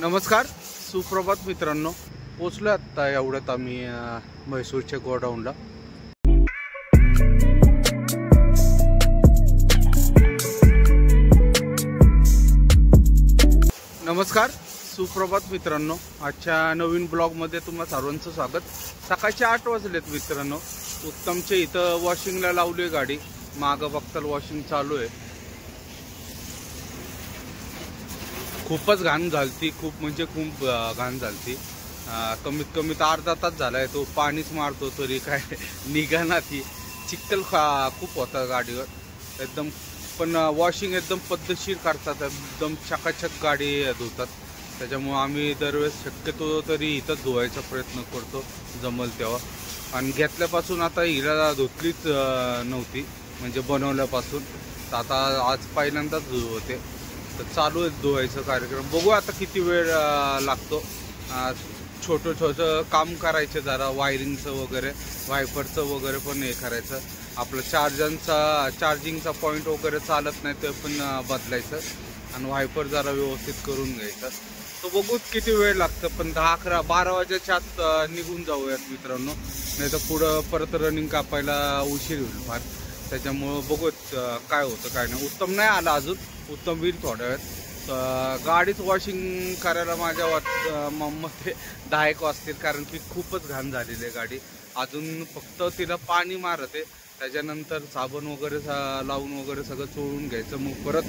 नमस्कार, सुप्रभात मित्रांनो. पोचलो आता एवढ्यात आम्ही म्हैसूरच्या गोडाऊनला. नमस्कार, सुप्रभात मित्रांनो. आजच्या नवीन ब्लॉगमध्ये तुम्हा सर्वांचं स्वागत. सकाळचे 8 वाजलेत मित्रांनो. उत्तमच्या इथं वॉशिंगला लावली गाडी. मागं बघताल वॉशिंग चालू आहे. खूपच घाण झालती, खूप म्हणजे खूप घाण झालती. कमीत कमी तर अर्धा तास झालाय तो पाणीच मारतो तरी काय निघाना. ती चिखल खूप होता गाडीवर एकदम. पण वॉशिंग एकदम पद्धतशीर करतात, एकदम चकाचक गाडी धुतात. त्याच्यामुळे आम्ही दरवेळेस शक्यतो तरी इथंच धुवायचा प्रयत्न करतो जमल तेव्हा. आणि घेतल्यापासून आता हिला धुतलीच नव्हती, म्हणजे बनवल्यापासून. तर आता आज पहिल्यांदाच धुवते. तर चालू आहे धुवायचं कार्यक्रम. बघू आता किती वेळ लागतो. छोटं काम करायचं जरा, वायरिंगचं वगैरे, वायपरचं वगैरे पण हे करायचं. आपलं चार्जिंगचा पॉईंट वगैरे चालत नाही ते पण बदलायचं. आणि वायपर जरा व्यवस्थित करून घ्यायचं. तो बघू किती वेळ लागतं. पण 10, 11, 12 वाजेच्या आत निघून जाऊयात मित्रांनो. नाही तर पुढं परत रनिंग कापायला उशीर होईल फार. त्याच्यामुळं बघूत काय होतं काय नाही. उत्तम नाही आला अजून, उत्तम होईल थोड्या वेळात. गाडीच वॉशिंग करायला माझ्या मते 10 एक वाजतील, कारण की खूपच घाण झालेली आहे गाडी. अजून फक्त तिला पाणी मारते, त्याच्यानंतर साबण वगैरे लावून वगैरे सगळं चोळून घ्यायचं, मग परत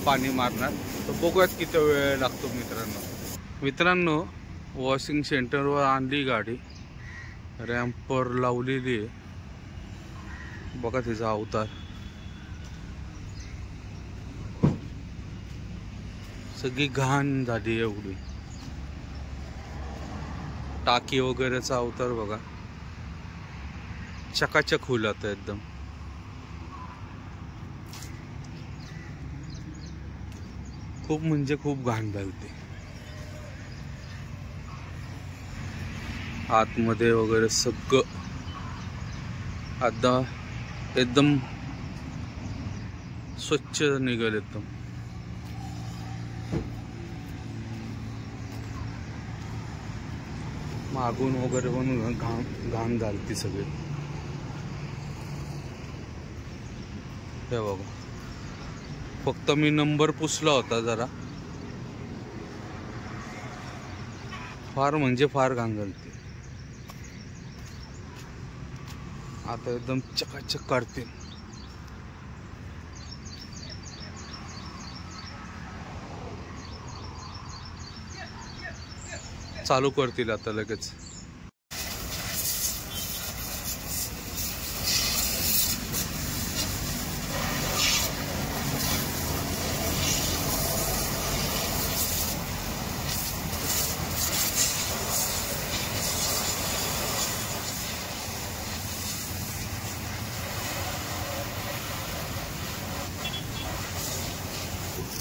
पाणी मारणार. तर बघूयात किती वेळ लागतो मित्रांनो. वॉशिंग सेंटरवर आणली गाडी, रॅम्पवर लावलेली आहे. बघा तिचा अवतार. सगळी घाण झाली एवढी. टाकी वगैरेचा अवतार बघा, चकाचक होईल आता एकदम. खूप म्हणजे खूप घाण झाली. आतमध्ये वगैरे सगळं आता एकदम स्वच्छ निघेल एकदम. मागून वगैरे पण घाण झाली ती सगळी. हे बघा, फक्त मी नंबर पुसला होता जरा. फार म्हणजे फार घाण झाली ती. आता एकदम चकाचक काढते. चालू करतील आता लगेच.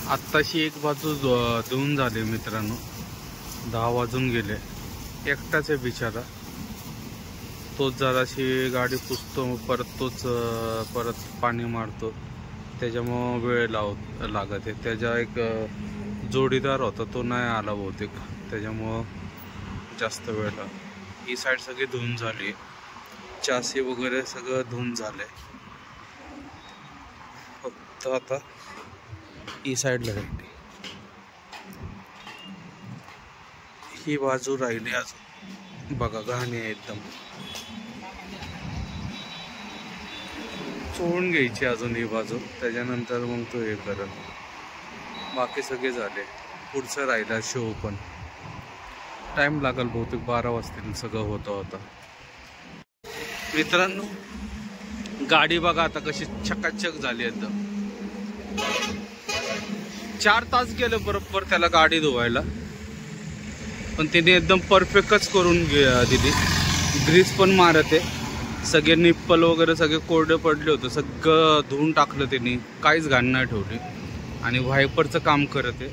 आत्ताशी एक बाजू धुवून झाले मित्रांनो. 10 वाजून गेले. एकटाच आहे बिचारा. तोच जराशी गाडी पुसतो, परत पाणी मारतो. त्याच्यामुळं वेळ लागत आहे. त्याच्या एक जोडीदार होता, तो नाही आला बहुतेक, त्याच्यामुळं जास्त वेळ लागला. ही साईड सगळी धुवून झाली, चासी वगैरे सगळं धुवून झालंय. फक्त आता ही साईडला राहिली, ही बाजू राहिली अजून. बघा घाण आहे एकदम. चोळून घ्यायची अजून ही बाजू, त्याच्यानंतर मग तो हे करत. बाकी सगळे झाले. पुढचं राहिला शो, पण टाइम लागेल बहुतेक 12 वाजतील सगळं होता. मित्रांनो, गाडी बघा आता कशी चकाचक झाली एकदम. 4 तास गेले बरोबर त्याला गाडी धुवायला, पण तिने एकदम परफेक्टच करून दिली. ग्रीस पण मारते. सगळे निप्पल वगैरे सगळे कोरडे पडले होते, सगळं धुवून टाकलं तिने, काहीच घाण नाही ठेवली. आणि वायपरचं काम करते.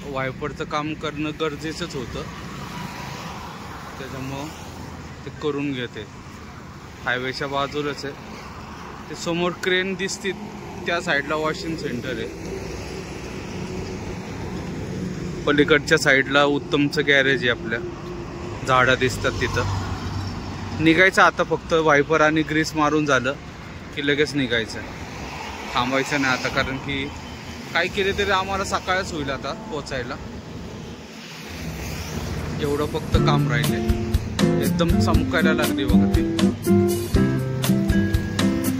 वायपरचं काम करणं गरजेचंच होतं, त्याच्यामुळं ते करून घेते. हायवेच्या बाजूलाच आहे ते. समोर क्रेन दिसते, त्या साईडला वॉशिंग सेंटर आहे. पलीकडच्या साईडला उत्तमचं गॅरेज आहे, आपल्या झाडं दिसतात तिथं. निघायचं आता, फक्त वायपर आणि ग्रीस मारून झालं की लगेच निघायचं, थांबायचं नाही आता, कारण की काय केले तरी आम्हाला सकाळच होईल आता पोचायला. एवढं फक्त काम राहिले. एकदम चमकायला लागली बघा ती.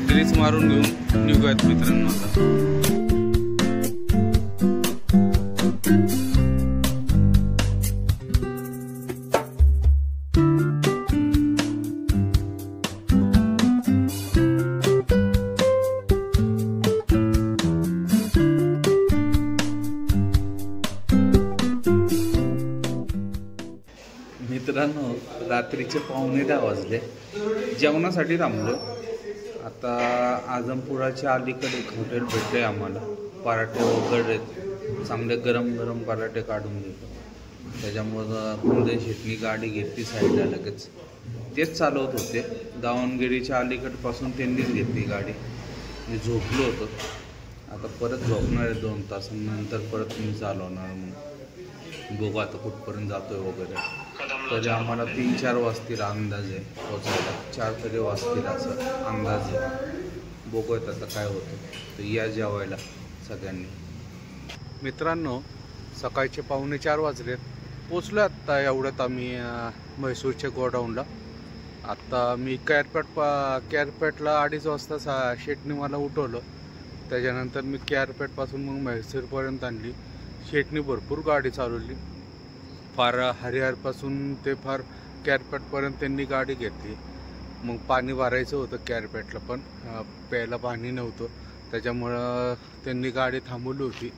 ग्रीस मारून घेऊन निघूयात मित्रांनो आता. मित्रांनो रात्रीचे 9:15 वाजले, जेवणासाठी थांबलो. आता आजमपुराच्या अलीकडे एक हॉटेल भेटले आम्हाला. पराठे वगैरे चांगले गरम गरम पराठे काढून घेतो. त्याच्यामुळं कुंदन शेटनी गाडी घेतली साईडला लगेच. तेच चालवत होते, दावणगिरीच्या अलीकडपासून त्यांनीच घेतली गाडी. मी झोपलो होतो, आता परत झोपणार आहे 2 तासांनंतर, परत मी चालवणार. मग बघू आता कुठपर्यंत जातोय वगैरे. तरी आम्हाला 3-4 वाजतील अंदाज आहे पोचायला, 4 तरी वाजतील असं अंदाज आहे. बघूयात आता काय होतं. तर या जेवायला सगळ्यांनी. मित्रांनो सकाळचे 3:45 वाजलेत, पोचलो आत्ता. एवढ्यात आम्ही म्हैसूरच्या गोडाऊनला. आत्ता मी कॅरपेटला 2:30 वाजता शेटनी मला उठवलं. त्याच्यानंतर मी कॅरपेटपासून मग म्हैसूरपर्यंत आणली. शेटनी भरपूर गाडी चालवली, फार हरिहरपासून ते फार कॅरपेटपर्यंत त्यांनी गाडी घेतली. मग पाणी भरायचं होतं कॅरपेटला, पण प्यायला पाणी नव्हतं, त्याच्यामुळं त्यांनी गाडी थांबवली होती.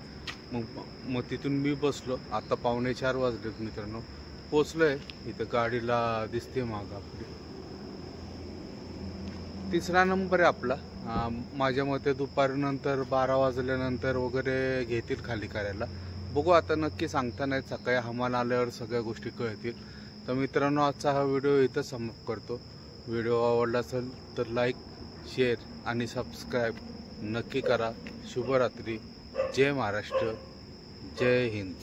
मग तिथून मी बसलो. आता 3:45 वाजलेत मित्रांनो, पोचलो आहे इथं. गाडीला दिसते मागं आपली 3रा नंबर आहे आपला. माझ्या मते दुपारनंतर 12 वाजल्यानंतर वगैरे घेतील खाली करायला. बघू आता, नक्की सांगता नाही. सकाळी हमाल आल्यावर सगळ्या गोष्टी कळतील. तर मित्रांनो आजचा हा व्हिडिओ इथं समाप्त करतो. व्हिडिओ आवडला असेल तर लाईक, शेअर आणि सबस्क्राईब नक्की करा. शुभरात्री. जय महाराष्ट्र, जय हिंद.